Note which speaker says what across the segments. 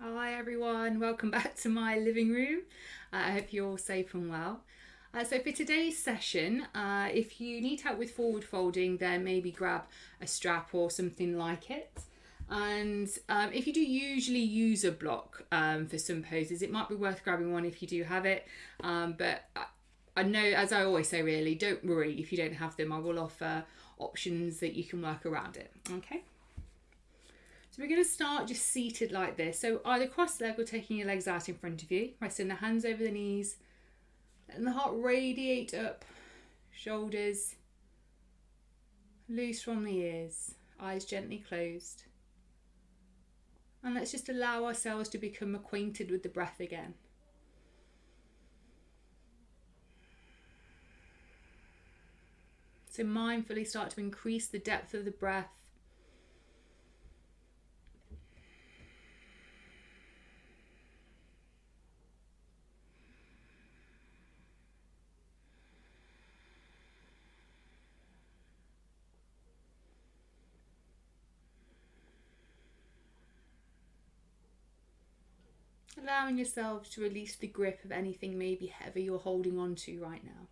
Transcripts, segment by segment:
Speaker 1: Hi everyone, welcome back to my living room. I hope you're all safe and well. So for today's session, if you need help with forward folding, then maybe grab a strap or something like it. And if you do usually use a block for some poses, it might be worth grabbing one if you do have it. But I know, as I always say, really, don't worry if you don't have them. I will offer options that you can work around it. Okay. So we're going to start just seated like this. So either cross-legged or taking your legs out in front of you. Resting the hands over the knees. Letting the heart radiate up. Shoulders loose from the ears. Eyes gently closed. And let's just allow ourselves to become acquainted with the breath again. So mindfully start to increase the depth of the breath. Allowing yourself to release the grip of anything maybe heavy you're holding on to right now.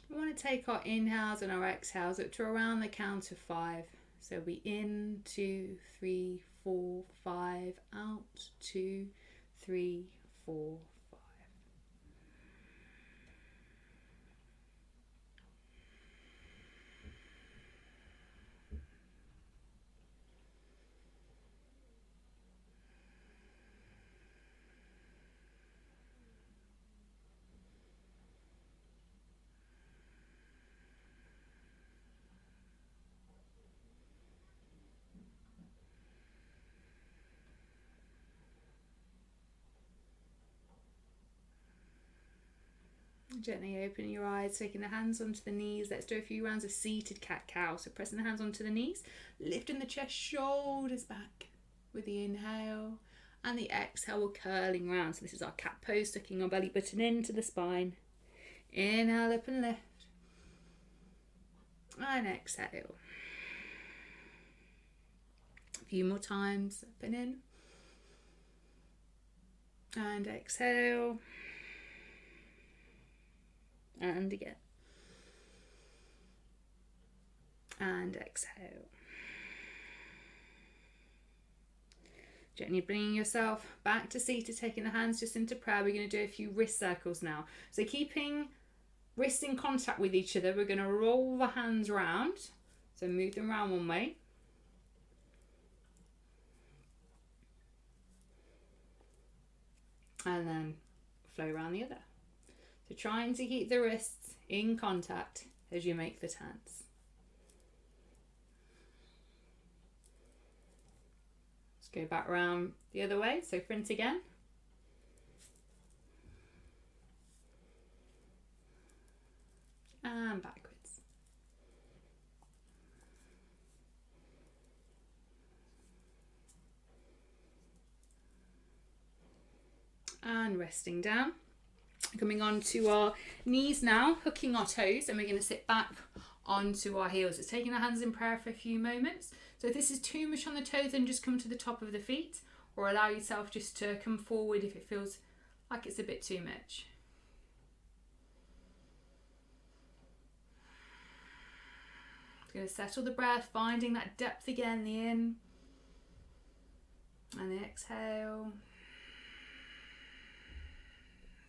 Speaker 1: We want to take our inhales and our exhales up to around the count of 5. So we in, 2, 3, 4, 5, out, 2, 3, 4, 5. Gently opening your eyes, taking the hands onto the knees. Let's do a few rounds of seated cat-cow. So pressing the hands onto the knees, lifting the chest, shoulders back with the inhale, and the exhale, we're curling round. So this is our cat pose, tucking our belly button into the spine. Inhale, up and lift. And exhale. A few more times, up and in. And exhale. And again. And exhale. Gently bringing yourself back to seated, taking the hands just into prayer. We're going to do a few wrist circles now. So keeping wrists in contact with each other, we're going to roll the hands round. So move them around one way. And then flow around the other. So trying to keep the wrists in contact as you make the turns. Let's go back round the other way. So front again. And backwards. And resting down. Coming on to our knees now, hooking our toes, and we're going to sit back onto our heels. It's taking our hands in prayer for a few moments. So if this is too much on the toes, then just come to the top of the feet, or allow yourself just to come forward if it feels like it's a bit too much. Going to settle the breath, finding that depth again, the in and the exhale.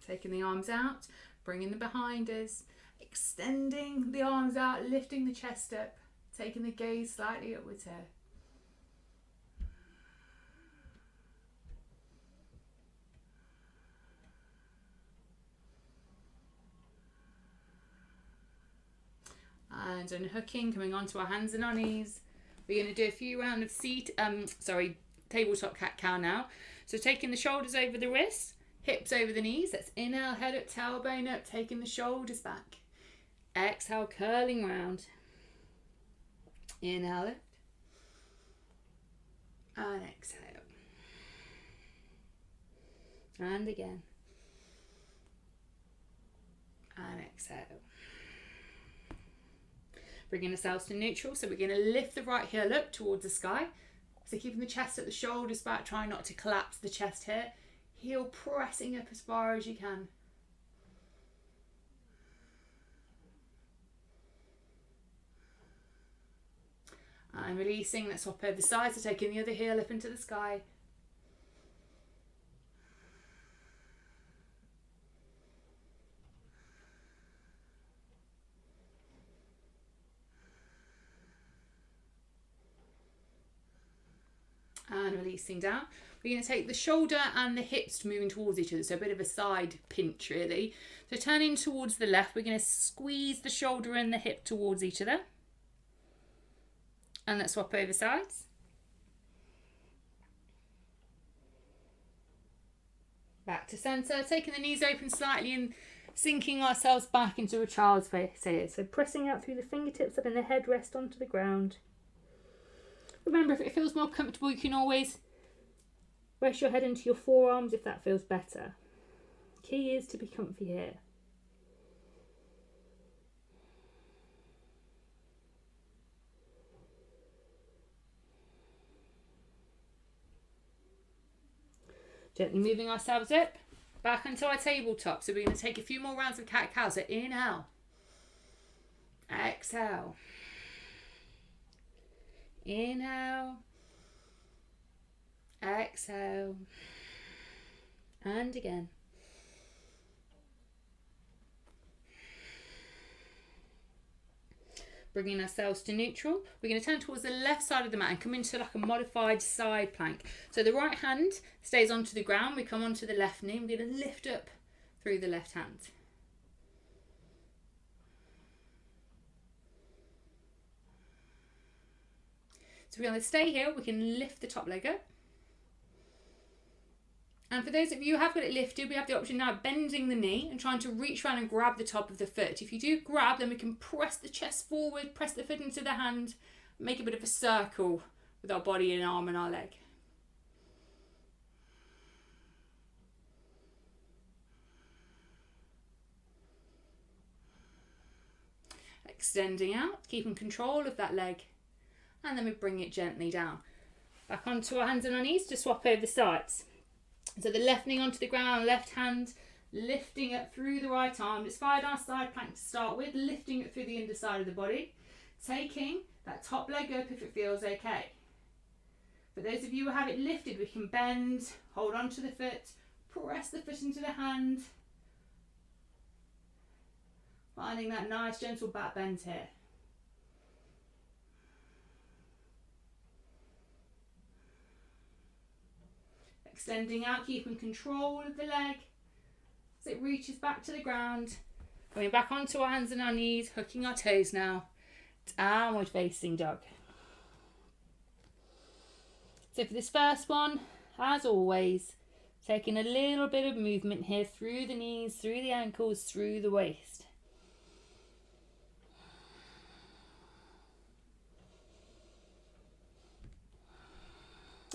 Speaker 1: Taking the arms out, bringing them behind us, extending the arms out, lifting the chest up, taking the gaze slightly upwards here. And unhooking, coming onto our hands and our knees. We're going to do a few rounds of tabletop cat-cow now. So taking the shoulders over the wrists, hips over the knees. Let's inhale, head up, tailbone up, taking the shoulders back. Exhale, curling round. Inhale, lift. And exhale. And again. And exhale. Bringing ourselves to neutral. So we're going to lift the right heel up towards the sky. So keeping the chest at the shoulders back, trying not to collapse the chest here. Heel pressing up as far as you can. And releasing, let's swap over the sides, so taking the other heel up into the sky. And releasing down. We're going to take the shoulder and the hips moving towards each other, so a bit of a side pinch really. So turning towards the left, we're going to squeeze the shoulder and the hip towards each other. And let's swap over sides. Back to centre, taking the knees open slightly and sinking ourselves back into a child's pose here. So pressing out through the fingertips, letting the head rest onto the ground. Remember, if it feels more comfortable, you can always rest your head into your forearms if that feels better. Key is to be comfy here. Gently moving ourselves up, back onto our tabletop. So we're going to take a few more rounds of cat-cow. So inhale, exhale, inhale, exhale, and again. Bringing ourselves to neutral. We're going to turn towards the left side of the mat and come into like a modified side plank. So the right hand stays onto the ground. We come onto the left knee. We're going to lift up through the left hand. So we're going to stay here. We can lift the top leg up. And for those of you who have got it lifted, we have the option now of bending the knee and trying to reach around and grab the top of the foot. If you do grab, then we can press the chest forward, press the foot into the hand, make a bit of a circle with our body and arm and our leg. Extending out, keeping control of that leg. And then we bring it gently down. Back onto our hands and our knees to swap over sides. So the left knee onto the ground, left hand lifting up through the right arm. Let's find our side plank to start with, lifting it through the underside of the body. Taking that top leg up if it feels okay. For those of you who have it lifted, we can bend, hold on to the foot, press the foot into the hand. Finding that nice gentle back bend here. Extending out, keeping control of the leg as it reaches back to the ground. Going back onto our hands and our knees, hooking our toes now. Downward facing dog. So for this first one, as always, taking a little bit of movement here through the knees, through the ankles, through the waist.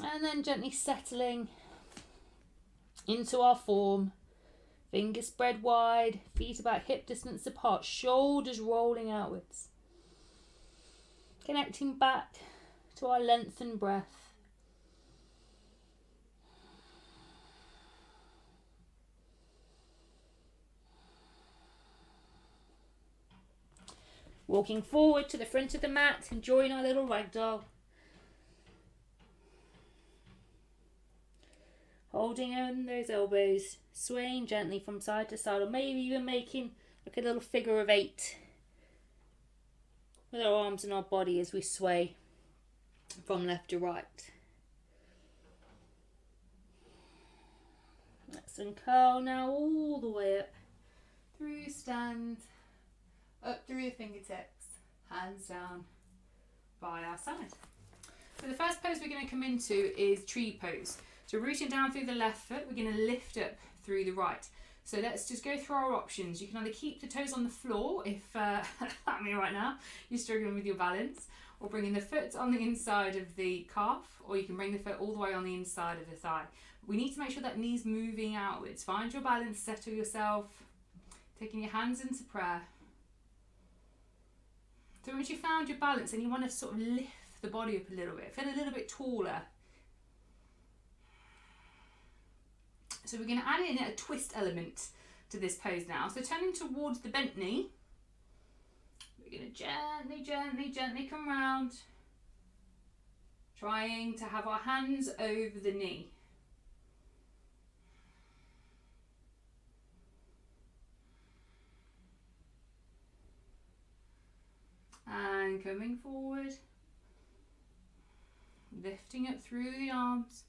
Speaker 1: And then gently settling into our form, fingers spread wide, feet about hip distance apart, shoulders rolling outwards. Connecting back to our lengthened breath. Walking forward to the front of the mat, enjoying our little ragdoll. Holding on those elbows, swaying gently from side to side, or maybe even making like a little figure of 8 with our arms and our body as we sway from left to right. Let's uncurl now all the way up through stand, up through the fingertips, hands down by our side. So the first pose we're going to come into is tree pose. So rooting down through the left foot, we're going to lift up through the right. So let's just go through our options. You can either keep the toes on the floor if, like me right now, you're struggling with your balance, or bringing the foot on the inside of the calf, or you can bring the foot all the way on the inside of the thigh. We need to make sure that knee's moving outwards. Find your balance, settle yourself, taking your hands into prayer. So once you've found your balance, and you want to sort of lift the body up a little bit, feel a little bit taller. So we're going to add in a twist element to this pose now. So turning towards the bent knee, we're going to gently, gently, gently come round, trying to have our hands over the knee. And coming forward, lifting up through the arms.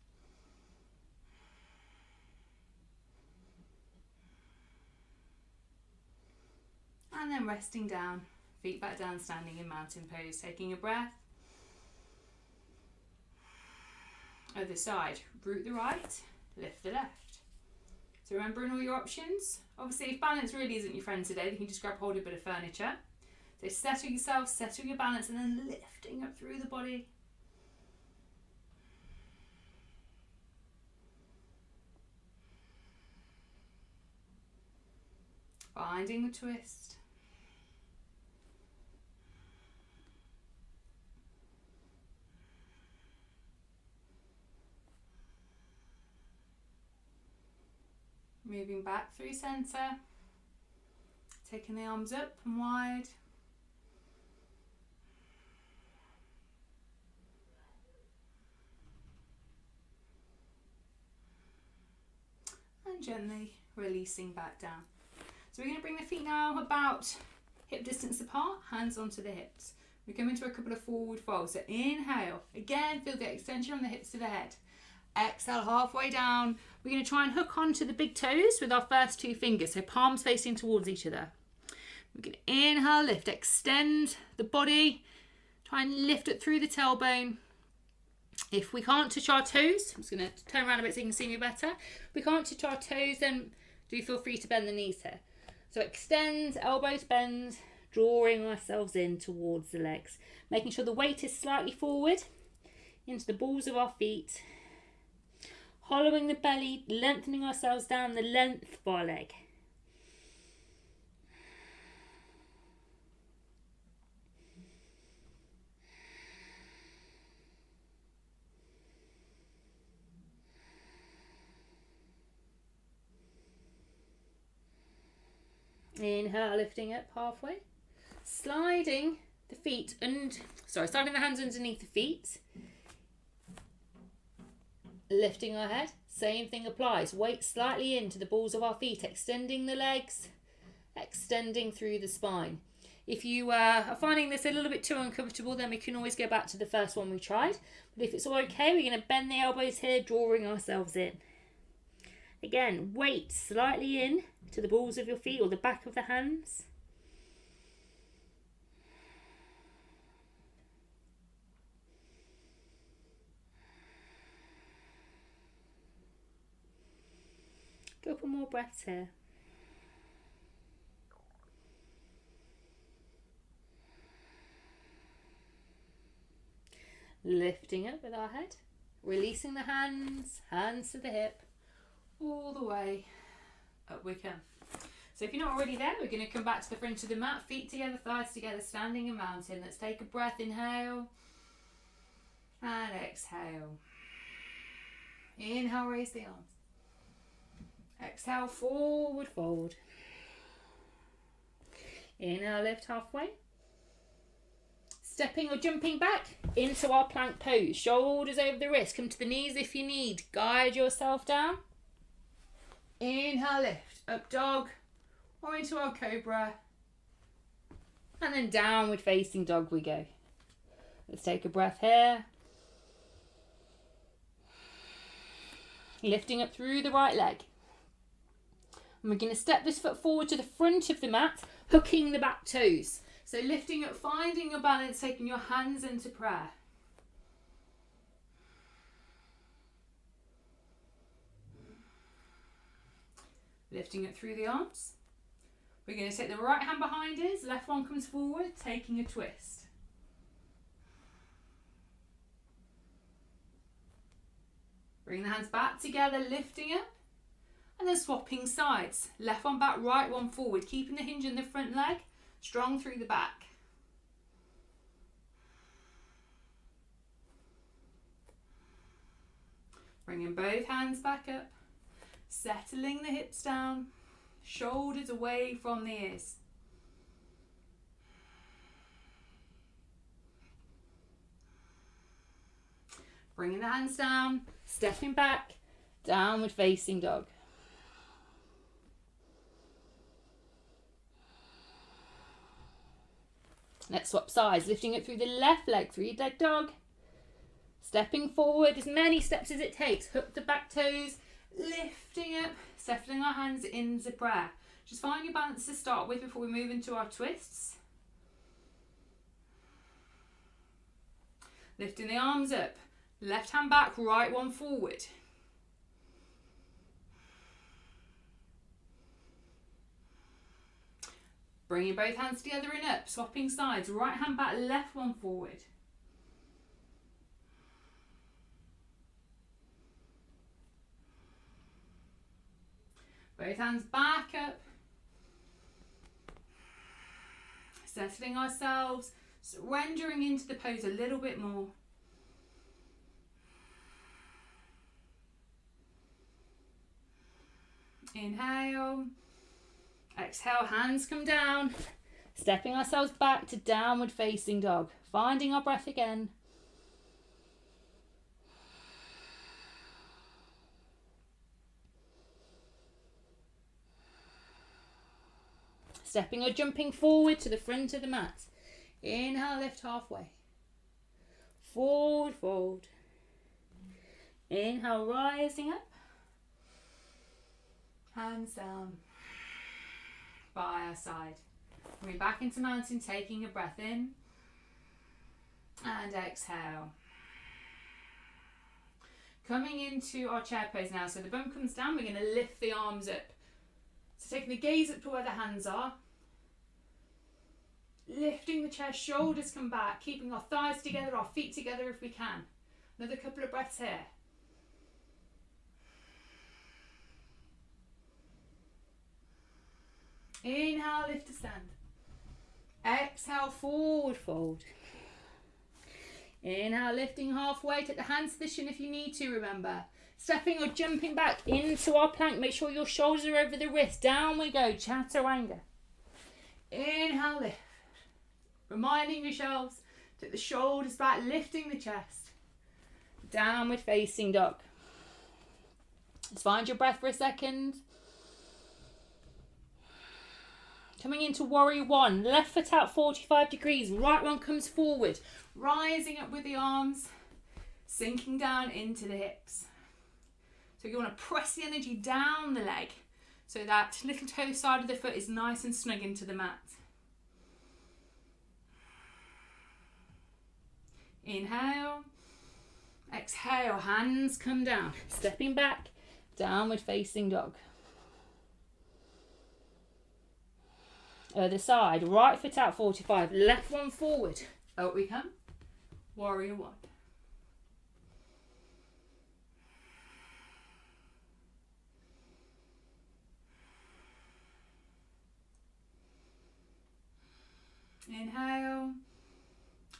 Speaker 1: And then resting down, feet back down, standing in mountain pose, taking a breath. Other side, root the right, lift the left. So remembering all your options. Obviously, if balance really isn't your friend today, you can just grab hold of a bit of furniture. So settle yourself, settle your balance, and then lifting up through the body. Finding the twist. Moving back through centre. Taking the arms up and wide. And gently releasing back down. So we're going to bring the feet now about hip distance apart, hands onto the hips. We come into a couple of forward folds. So inhale, again feel the extension on the hips to the head. Exhale, halfway down. We're going to try and hook onto the big toes with our first two fingers, so palms facing towards each other. We're going to inhale, lift, extend the body, try and lift it through the tailbone. If we can't touch our toes, I'm just going to turn around a bit so you can see me better. If we can't touch our toes, then do feel free to bend the knees here. So extend, elbows bend, drawing ourselves in towards the legs, making sure the weight is slightly forward into the balls of our feet. Hollowing the belly, lengthening ourselves down the length of our leg. Inhale, lifting up halfway. Sliding the feet and sliding the hands underneath the feet. Lifting our head, same thing applies. Weight slightly into the balls of our feet, extending the legs, extending through the spine. If you are finding this a little bit too uncomfortable, then we can always go back to the first one we tried. But if it's all okay, we're going to bend the elbows here, drawing ourselves in. Again, weight slightly in to the balls of your feet or the back of the hands. Couple more breaths here. Lifting up with our head, releasing the hands, hands to the hip, all the way up we come. So if you're not already there, we're going to come back to the front of the mat, feet together, thighs together, standing in mountain. Let's take a breath, inhale, and exhale. Inhale, raise the arms. Exhale, forward fold. Inhale, lift halfway. Stepping or jumping back into our plank pose. Shoulders over the wrist. Come to the knees if you need. Guide yourself down. Inhale, lift. Up dog or into our cobra. And then downward facing dog we go. Let's take a breath here. Lifting up through the right leg. And we're going to step this foot forward to the front of the mat, hooking the back toes. So lifting up, finding your balance, taking your hands into prayer. Lifting it through the arms. We're going to take the right hand behind us, left one comes forward, taking a twist. Bring the hands back together, lifting up, and then swapping sides. Left one back, right one forward, keeping the hinge in the front leg, strong through the back. Bringing both hands back up, settling the hips down, shoulders away from the ears. Bringing the hands down, stepping back, downward facing dog. Let's swap sides, lifting it through the left leg, three-leg dog. Stepping forward as many steps as it takes. Hook the back toes, lifting up, settling our hands into prayer. Just find your balance to start with before we move into our twists. Lifting the arms up, left hand back, right one forward. Bringing both hands together and up, swapping sides, right hand back, left one forward. Both hands back up. Settling ourselves, surrendering into the pose a little bit more. Inhale. Exhale, hands come down. Stepping ourselves back to downward facing dog. Finding our breath again. Stepping or jumping forward to the front of the mat. Inhale, lift halfway. Forward, fold. Inhale, rising up. Hands down. By our side. Coming back into mountain, taking a breath in. And exhale. Coming into our chair pose now. So the bum comes down, we're going to lift the arms up. So taking the gaze up to where the hands are. Lifting the chest, shoulders come back, keeping our thighs together, our feet together if we can. Another couple of breaths here. Inhale, lift to stand. Exhale, forward fold. Inhale, lifting halfway. Take the hands to the shin if you need to, remember. Stepping or jumping back into our plank. Make sure your shoulders are over the wrist. Down we go, chaturanga. Inhale, lift. Reminding yourselves, take the shoulders back, lifting the chest. Downward facing dog. Let's find your breath for a second. Coming into warrior one, left foot out 45 degrees, right one comes forward, rising up with the arms, sinking down into the hips. So you want to press the energy down the leg so that little toe side of the foot is nice and snug into the mat. Inhale, exhale, hands come down, stepping back, downward facing dog. Other side, right foot out 45, left one forward. Out we come, warrior one. Inhale,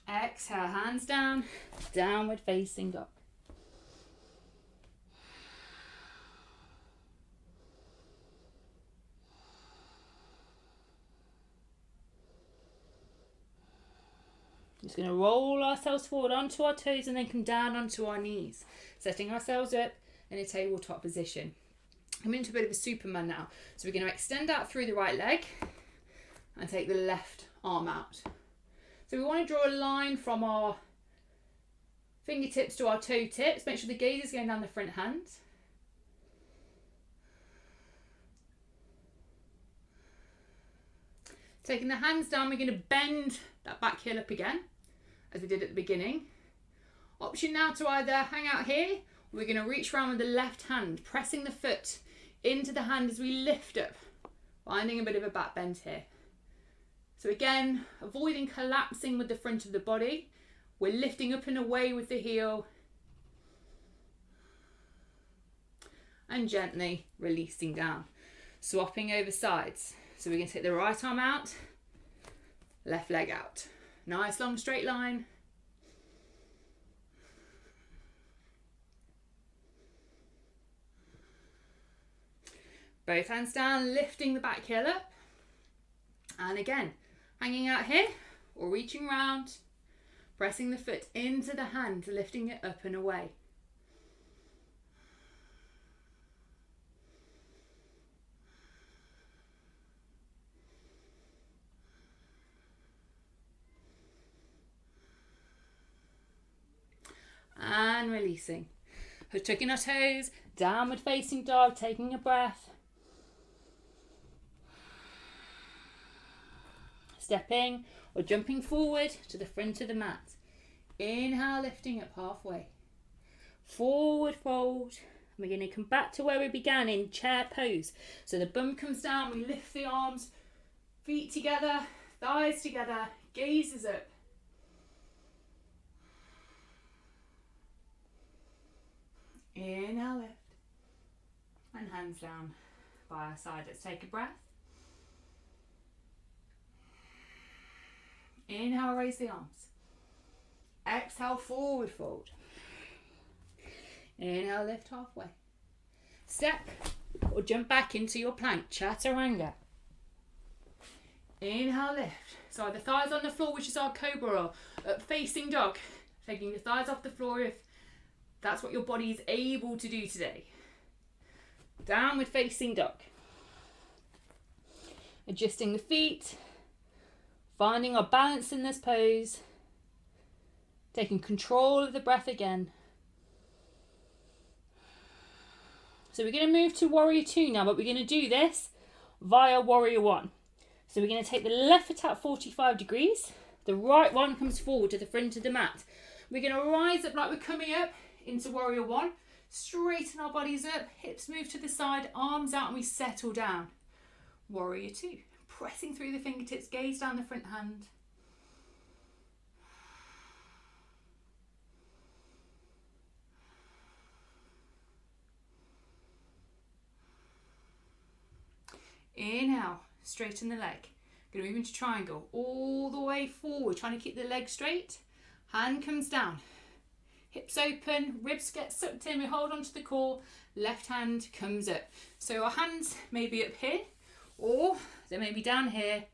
Speaker 1: exhale, hands down, downward facing dog. Just going to roll ourselves forward onto our toes and then come down onto our knees, setting ourselves up in a tabletop position. I'm into a bit of a Superman now. So we're going to extend out through the right leg and take the left arm out. So we want to draw a line from our fingertips to our toe tips. Make sure the gaze is going down the front hand. Taking the hands down, we're going to bend that back heel up again, as we did at the beginning. Option now to either hang out here, or we're going to reach around with the left hand, pressing the foot into the hand as we lift up, finding a bit of a back bend here. So again, avoiding collapsing with the front of the body. We're lifting up and away with the heel. And gently releasing down. Swapping over sides. So we're going to take the right arm out, left leg out. Nice long straight line. Both hands down, lifting the back heel up. And again, hanging out here or reaching round, pressing the foot into the hand, lifting it up and away. And releasing. Tucking our toes, downward facing dog, taking a breath. Stepping or jumping forward to the front of the mat. Inhale, lifting up halfway. Forward fold. We're going to come back to where we began in chair pose. So the bum comes down, we lift the arms, feet together, thighs together, gazes up. Inhale, lift. And hands down by our side. Let's take a breath. Inhale, raise the arms. Exhale, forward fold. Inhale, lift halfway. Step or jump back into your plank, chaturanga. Inhale, lift. So either thighs on the floor, which is our cobra, or up facing dog. Taking the thighs off the floor if that's what your body is able to do today. Downward facing dog. Adjusting the feet. Finding our balance in this pose. Taking control of the breath again. So we're going to move to warrior 2 now, but we're going to do this via warrior 1. So we're going to take the left foot out 45 degrees. The right one comes forward to the front of the mat. We're going to rise up like we're coming up into warrior 1. Straighten our bodies up, hips move to the side, arms out, and we settle down. Warrior 2. Pressing through the fingertips, gaze down the front hand. Inhale, straighten the leg. Going to move into triangle, all the way forward, trying to keep the leg straight. Hand comes down, hips open, ribs get sucked in, we hold onto the core, left hand comes up. So our hands may be up here, or they may be down here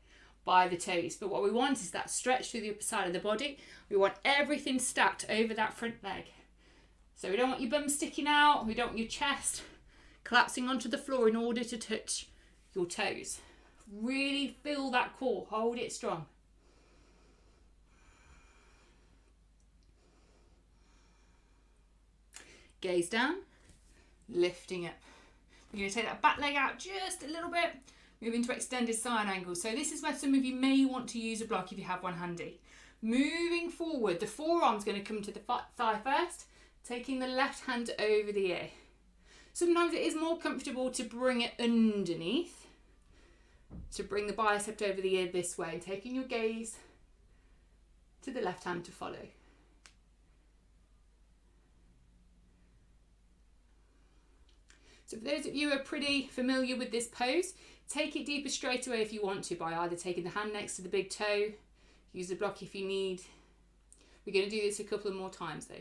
Speaker 1: by the toes. But what we want is that stretch through the upper side of the body. We want everything stacked over that front leg. So we don't want your bum sticking out, we don't want your chest collapsing onto the floor in order to touch your toes. Really feel that core, hold it strong. Gaze down, lifting up. We're going to take that back leg out just a little bit, move into extended side angle. So this is where some of you may want to use a block if you have one handy. Moving forward, the forearm's going to come to the thigh first, taking the left hand over the ear. Sometimes it is more comfortable to bring it underneath, to bring the bicep over the ear this way, taking your gaze to the left hand to follow. So for those of you who are pretty familiar with this pose, take it deeper straight away if you want to by either taking the hand next to the big toe, use the block if you need. We're going to do this a couple of more times though.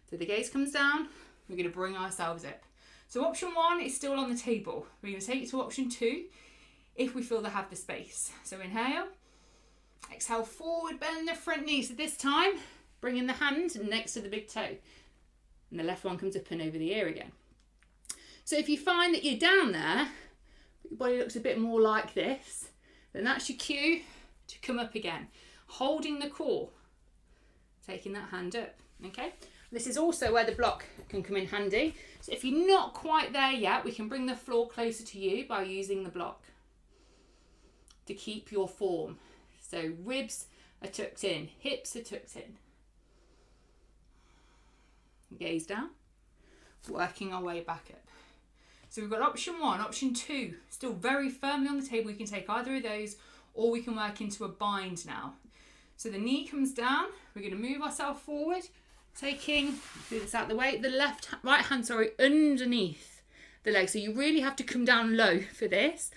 Speaker 1: So the gaze comes down, we're going to bring ourselves up. So option 1 is still on the table. We're going to take it to option 2 if we feel they have the space. So inhale, exhale forward, bend the front knee. So this time, bringing the hand next to the big toe. And the left one comes up and over the ear again. So if you find that you're down there, your body looks a bit more like this, then that's your cue to come up again. Holding the core, taking that hand up, okay? This is also where the block can come in handy. So if you're not quite there yet, we can bring the floor closer to you by using the block to keep your form. So ribs are tucked in, hips are tucked in. Gaze down, working our way back up. So we've got option 1, option 2, still very firmly on the table. We can take either of those, or we can work into a bind now. So the knee comes down, we're going to move ourselves forward, taking, do this out the way, the right hand, underneath the leg. So you really have to come down low for this.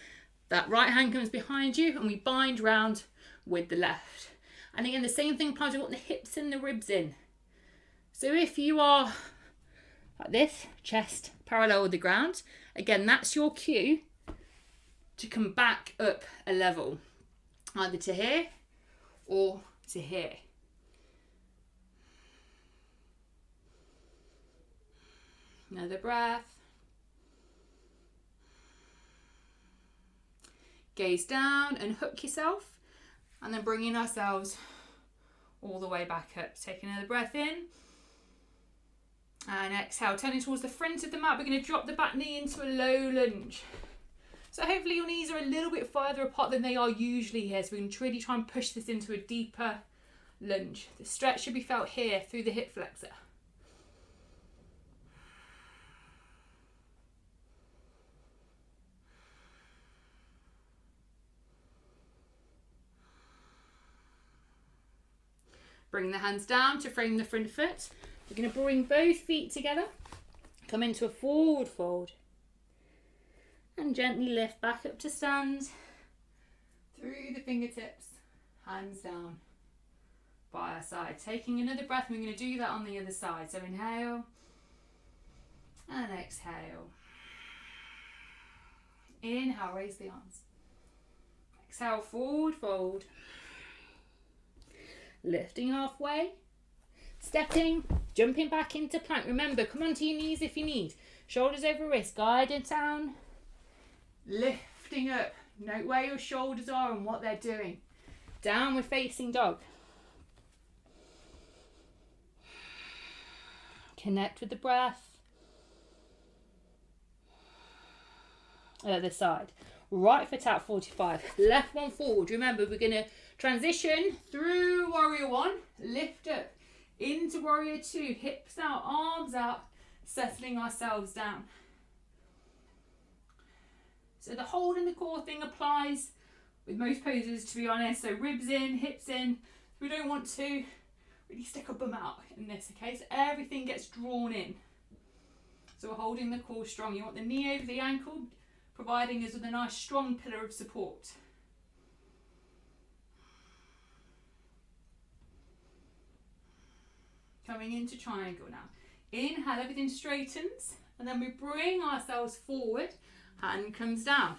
Speaker 1: That right hand comes behind you and we bind round with the left. And again, the same thing applies. We want the hips and the ribs in. So if you are like this, chest parallel with the ground, again, that's your cue to come back up a level, either to here or to here. Another breath. Gaze down and hook yourself, and then bringing ourselves all the way back up. Take another breath in and exhale, turning towards the front of the mat. We're going to drop the back knee into a low lunge. So hopefully your knees are a little bit further apart than they are usually here. So we're going to really try and push this into a deeper lunge. The stretch should be felt here through the hip flexor. Bring the hands down to frame the front foot. We're going to bring both feet together. Come into a forward fold. And gently lift back up to stand. Through the fingertips. Hands down by our side. Taking another breath. We're going to do that on the other side. So inhale. And exhale. Inhale, raise the arms. Exhale, forward fold. Lifting halfway, stepping, jumping back into plank. Remember, come onto your knees if you need. Shoulders over wrist, guided down. Lifting up. Note where your shoulders are and what they're doing. Downward facing dog. Connect with the breath. Other side. Right foot out 45. Left one forward. Remember, we're going to transition through warrior 1. Lift up into warrior 2. Hips out, arms out. Settling ourselves down. So the hold in the core thing applies with most poses, to be honest. So ribs in, hips in. We don't want to really stick a bum out in this, okay? So everything gets drawn in. So we're holding the core strong. You want the knee over the ankle, providing us with a nice strong pillar of support. Coming into triangle now. Inhale, everything straightens, and then we bring ourselves forward, hand comes down.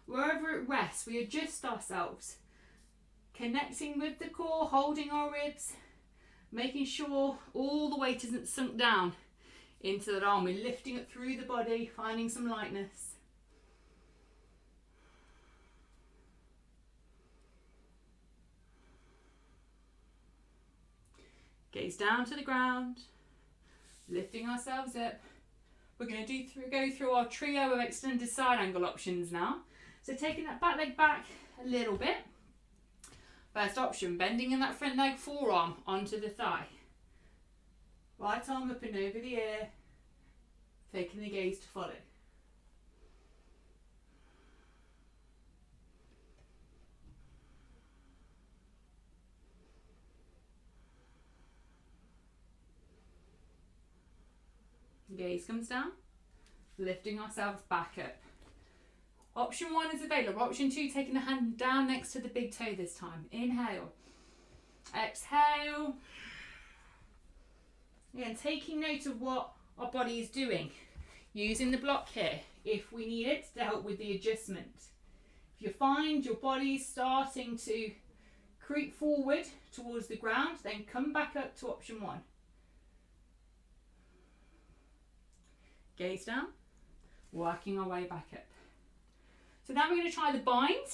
Speaker 1: Wherever it rests, we adjust ourselves, connecting with the core, holding our ribs, making sure all the weight isn't sunk down into that arm. We're lifting it through the body, finding some lightness. Gaze down to the ground, lifting ourselves up. We're going to go through our trio of extended side angle options now. So taking that back leg back a little bit. First option, bending in that front leg forearm onto the thigh. Right arm up and over the ear, taking the gaze to follow. Gaze comes down, lifting ourselves back up. Option 1 is available. Option 2, taking the hand down next to the big toe this time. Inhale. Exhale. Again, taking note of what our body is doing. Using the block here if we need it to help with the adjustment. If you find your body starting to creep forward towards the ground, then come back up to option 1. Gaze down, working our way back up. So now we're going to try the bind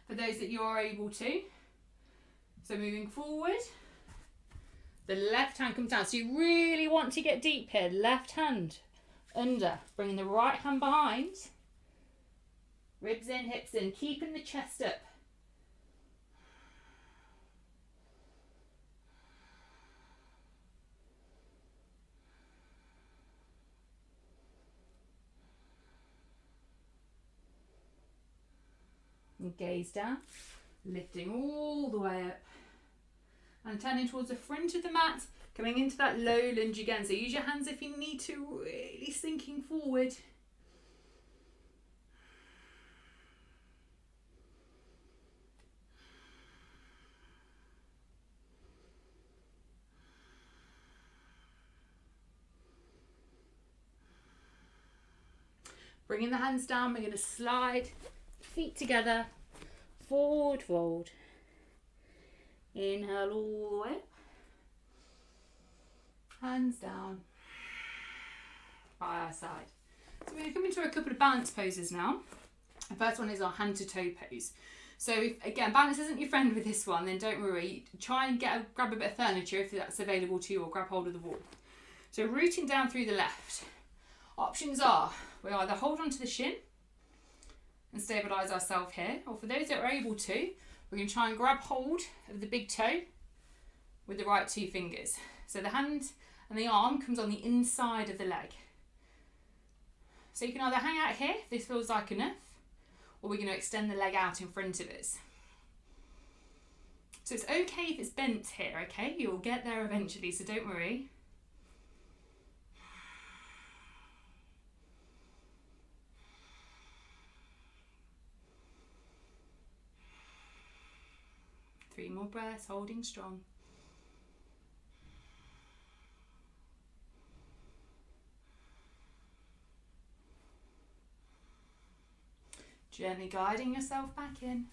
Speaker 1: for those that you are able to. So moving forward, the left hand comes down. So you really want to get deep here. Left hand under, bringing the right hand behind. Ribs in, hips in, keeping the chest up. And gaze down, lifting all the way up. And turning towards the front of the mat, coming into that low lunge again. So use your hands if you need to, really sinking forward. Bringing the hands down, we're going to slide feet together, forward fold. Inhale all the way up. Hands down by our side. So we're going to come into a couple of balance poses now. The first one is our hand to toe pose. So if, again, balance isn't your friend with this one, then don't worry. Try and grab a bit of furniture if that's available to you, or grab hold of the wall. So rooting down through the left. Options are, we either hold onto the shin and stabilise ourselves here, or for those that are able to, we're going to try and grab hold of the big toe with the right two fingers. So the hand and the arm comes on the inside of the leg. So you can either hang out here, if this feels like enough, or we're going to extend the leg out in front of us. So it's okay if it's bent here, okay? You'll get there eventually, so don't worry. Three more breaths, holding strong. Gently guiding yourself back in,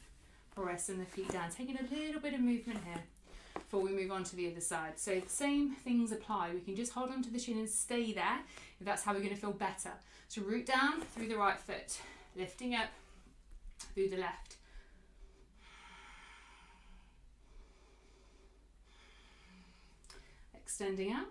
Speaker 1: pressing the feet down, taking a little bit of movement here before we move on to the other side. So the same things apply. We can just hold on to the shin and stay there if that's how we're going to feel better. So root down through the right foot, lifting up through the left. Extending out.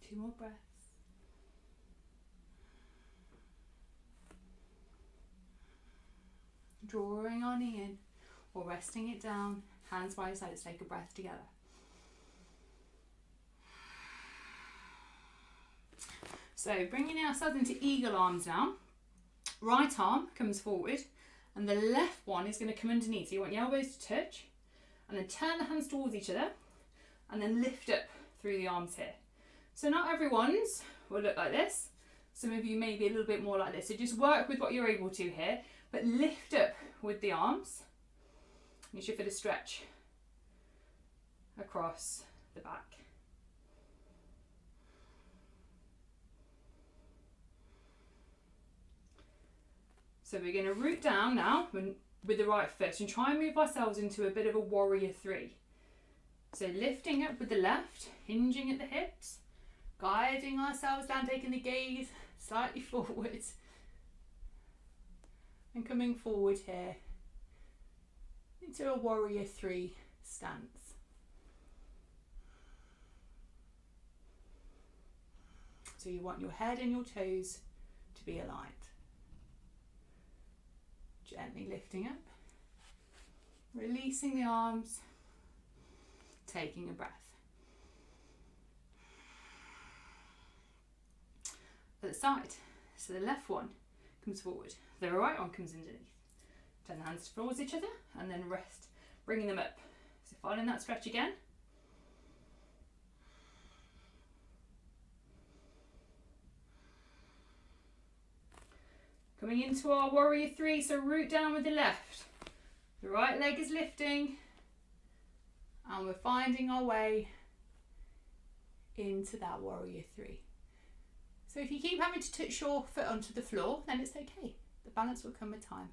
Speaker 1: Two more breaths. Drawing our knee in or resting it down, hands by your side. Let's take a breath together. So bringing ourselves into eagle arms now. Right arm comes forward and the left one is going to come underneath. So you want your elbows to touch and then turn the hands towards each other and then lift up through the arms here. So not everyone's will look like this. Some of you may be a little bit more like this. So just work with what you're able to here, but lift up with the arms. You should feel a stretch across the back. So we're going to root down now with the right foot and try and move ourselves into a bit of a warrior three. So lifting up with the left, hinging at the hips, guiding ourselves down, taking the gaze slightly forwards and coming forward here into a warrior three stance. So you want your head and your toes to be aligned. Gently lifting up, releasing the arms, taking a breath. Other side. So the left one comes forward, the right one comes underneath. Turn the hands towards each other and then rest, bringing them up. So following that stretch again. Coming into our warrior three, so root down with the left. The right leg is lifting and we're finding our way into that warrior three. So if you keep having to touch your foot onto the floor, then it's okay. The balance will come with time.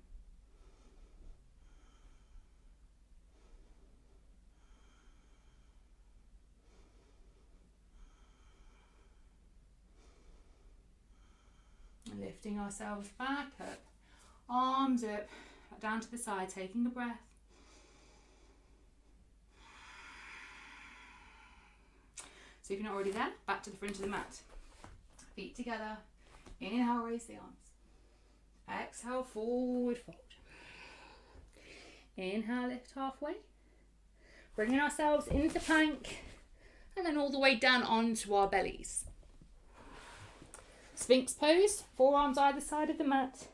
Speaker 1: Lifting ourselves back up, arms up, down to the side, taking a breath. So if you're not already there, back to the front of the mat. Feet together, inhale, raise the arms. Exhale, forward fold. Inhale, lift halfway. Bringing ourselves into plank and then all the way down onto our bellies. Sphinx pose, forearms either side of the mat.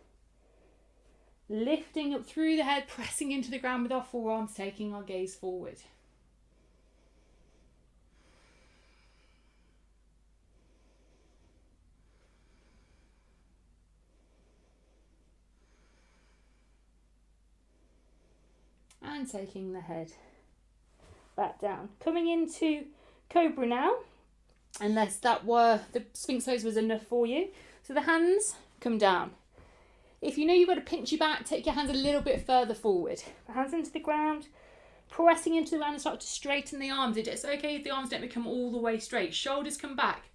Speaker 1: Lifting up through the head, pressing into the ground with our forearms, taking our gaze forward. And taking the head back down. Coming into Cobra now, unless the Sphinx pose was enough for you. So the hands come down. If you know you've got to pinch your back, take your hands a little bit further forward. Hands into the ground, pressing into the ground and start to straighten the arms. It's okay if the arms don't become all the way straight. Shoulders come back.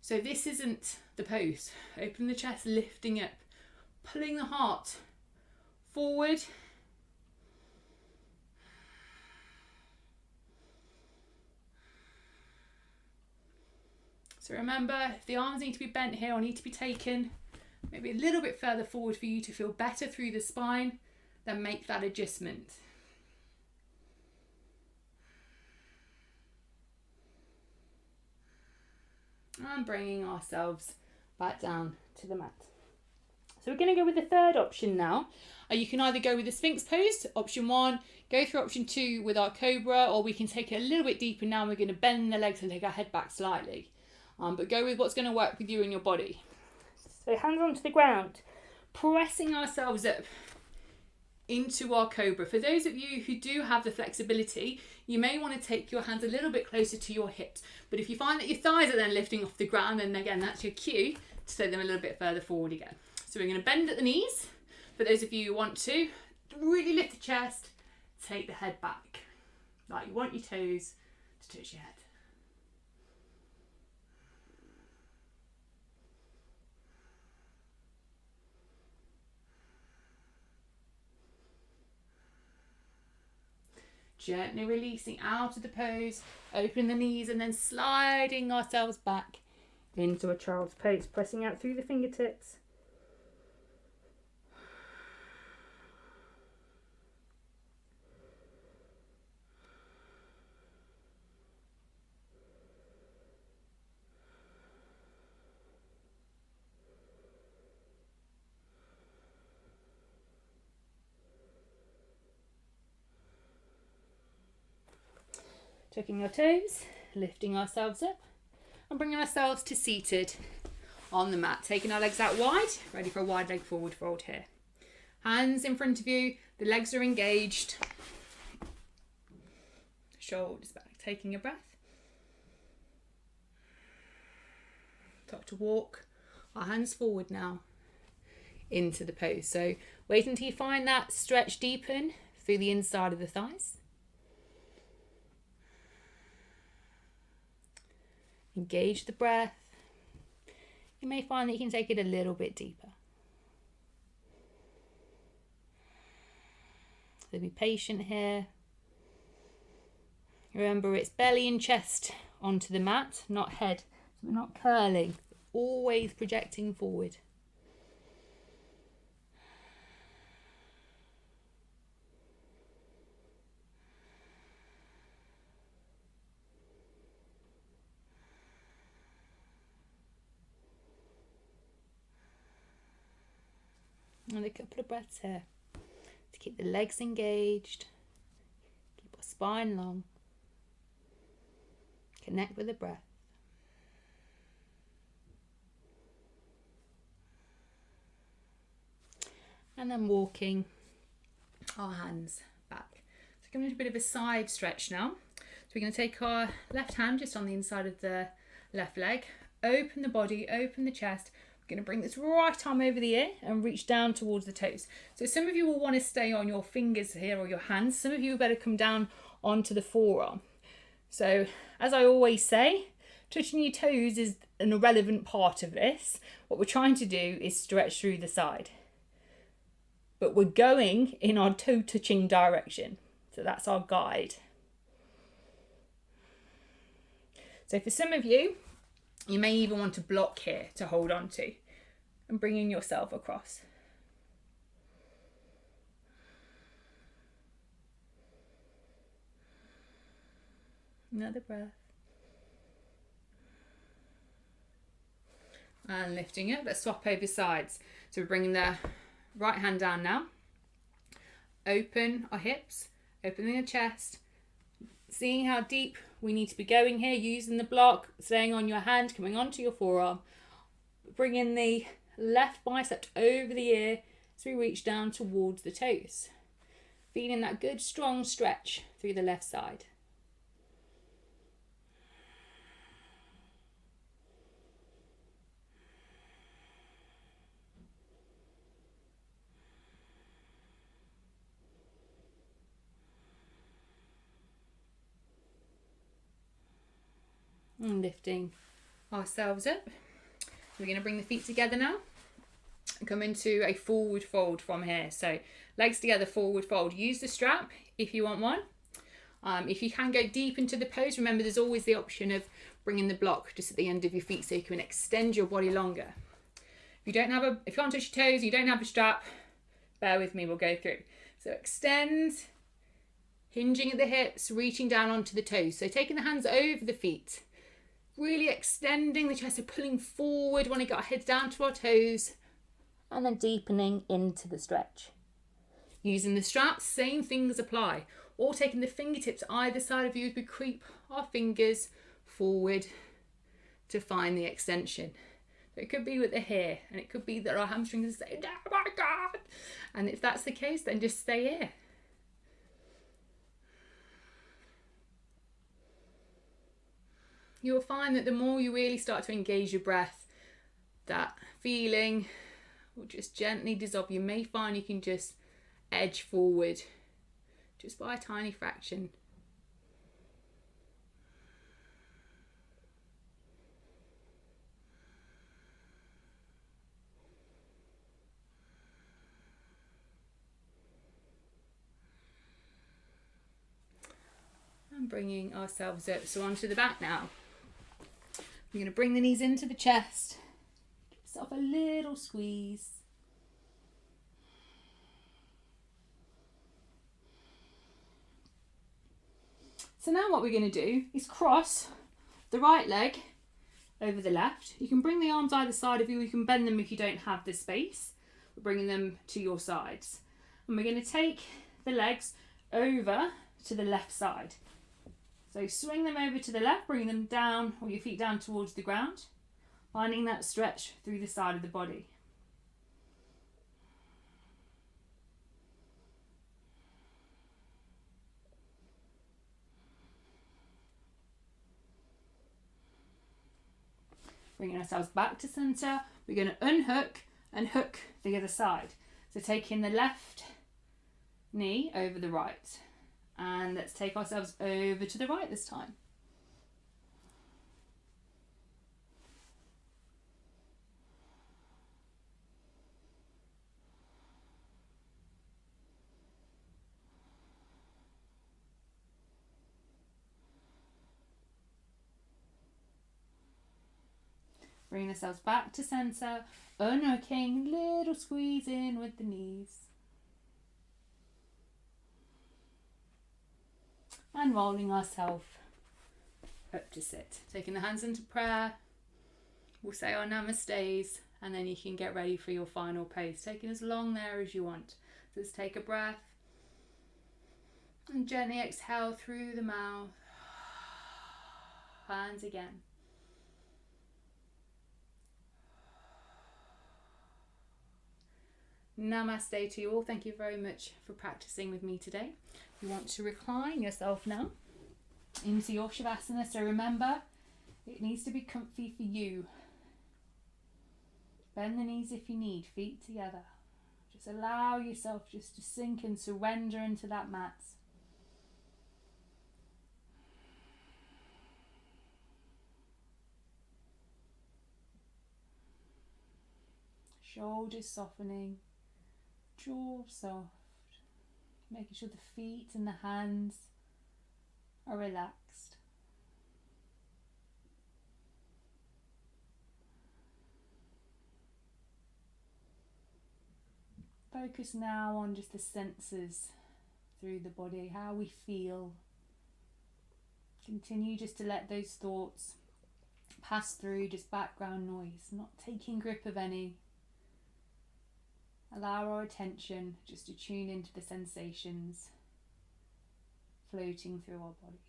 Speaker 1: So this isn't the pose. Open the chest, lifting up, pulling the heart forward. So remember, if the arms need to be bent here or need to be taken maybe a little bit further forward for you to feel better through the spine, then make that adjustment. And bringing ourselves back down to the mat. So we're going to go with the third option now. You can either go with the Sphinx pose, option 1, go through option 2 with our Cobra, or we can take it a little bit deeper now. We're going to bend the legs and take our head back slightly. But go with what's going to work with you and your body. So hands onto the ground, pressing ourselves up into our Cobra. For those of you who do have the flexibility, you may want to take your hands a little bit closer to your hips. But if you find that your thighs are then lifting off the ground, then again, that's your cue to take them a little bit further forward again. So we're going to bend at the knees. For those of you who want to, really lift the chest, take the head back. Like you want your toes to touch your head. Gently releasing out of the pose, opening the knees and then sliding ourselves back into a child's pose, pressing out through the fingertips. Tucking our toes, lifting ourselves up and bringing ourselves to seated on the mat. Taking our legs out wide, ready for a wide leg forward fold here. Hands in front of you, the legs are engaged. Shoulders back, taking a breath. Start to walk our hands forward now into the pose. So wait until you find that stretch deepen through the inside of the thighs. Engage the breath. You may find that you can take it a little bit deeper. So be patient here. Remember, it's belly and chest onto the mat, not head. So we're not curling, always projecting forward. And a couple of breaths here to keep the legs engaged, keep our spine long, connect with the breath. And then walking our hands back. So coming to a bit of a side stretch now. So we're going to take our left hand just on the inside of the left leg, open the body, open the chest. Going to bring this right arm over the ear and reach down towards the toes. So some of you will want to stay on your fingers here or your hands. Some of you better come down onto the forearm. So as I always say, touching your toes is an irrelevant part of this. What we're trying to do is stretch through the side. But we're going in our toe touching direction. So that's our guide. So for some of you, you may even want to block here to hold on to and bringing yourself across. Another breath. And lifting up. Let's swap over sides. So we're bringing the right hand down now. Open our hips, opening the chest. Seeing how deep we need to be going here, using the block, staying on your hand, coming onto your forearm. Bringing the left bicep over the ear as we reach down towards the toes. Feeling that good strong stretch through the left side. And lifting ourselves up. We're going to bring the feet together now and come into a forward fold from here. So legs together, forward fold. Use the strap if you want one. If you can go deep into the pose, remember there's always the option of bringing the block just at the end of your feet so you can extend your body longer. If you can't touch your toes, you don't have a strap, bear with me, we'll go through. So extend, hinging at the hips, reaching down onto the toes. So taking the hands over the feet. Really extending the chest, so pulling forward, want to get our heads down to our toes, and then deepening into the stretch. Using the straps, same things apply, or taking the fingertips either side of you as we creep our fingers forward to find the extension. So it could be with the here, and it could be that our hamstrings are saying, oh my God! And if that's the case, then just stay here. You'll find that the more you really start to engage your breath, that feeling will just gently dissolve. You may find you can just edge forward just by a tiny fraction. And bringing ourselves up, so onto the back now. We're going to bring the knees into the chest. Give yourself a little squeeze. So now what we're going to do is cross the right leg over the left. You can bring the arms either side of you. You can bend them if you don't have the space. We're bringing them to your sides. And we're going to take the legs over to the left side. So swing them over to the left, bring them down, or your feet down towards the ground, finding that stretch through the side of the body. Bringing ourselves back to centre, we're going to unhook and hook the other side. So taking the left knee over the right. And let's take ourselves over to the right this time. Bring ourselves back to centre, unhooking, little squeeze in with the knees. And rolling ourselves up to sit. Taking the hands into prayer. We'll say our namastes and then you can get ready for your final pose. Taking as long there as you want. So let's take a breath. And gently exhale through the mouth. Hands again. Namaste to you all. Thank you very much for practicing with me today. You want to recline yourself now into your Shavasana. So remember, it needs to be comfy for you. Bend the knees if you need, feet together. Just allow yourself just to sink and surrender into that mat. Shoulders softening, jaw soft. Making sure the feet and the hands are relaxed. Focus now on just the senses through the body, how we feel Continue just to let those thoughts pass through, just background noise, not taking grip of any. Allow our attention just to tune into the sensations floating through our body.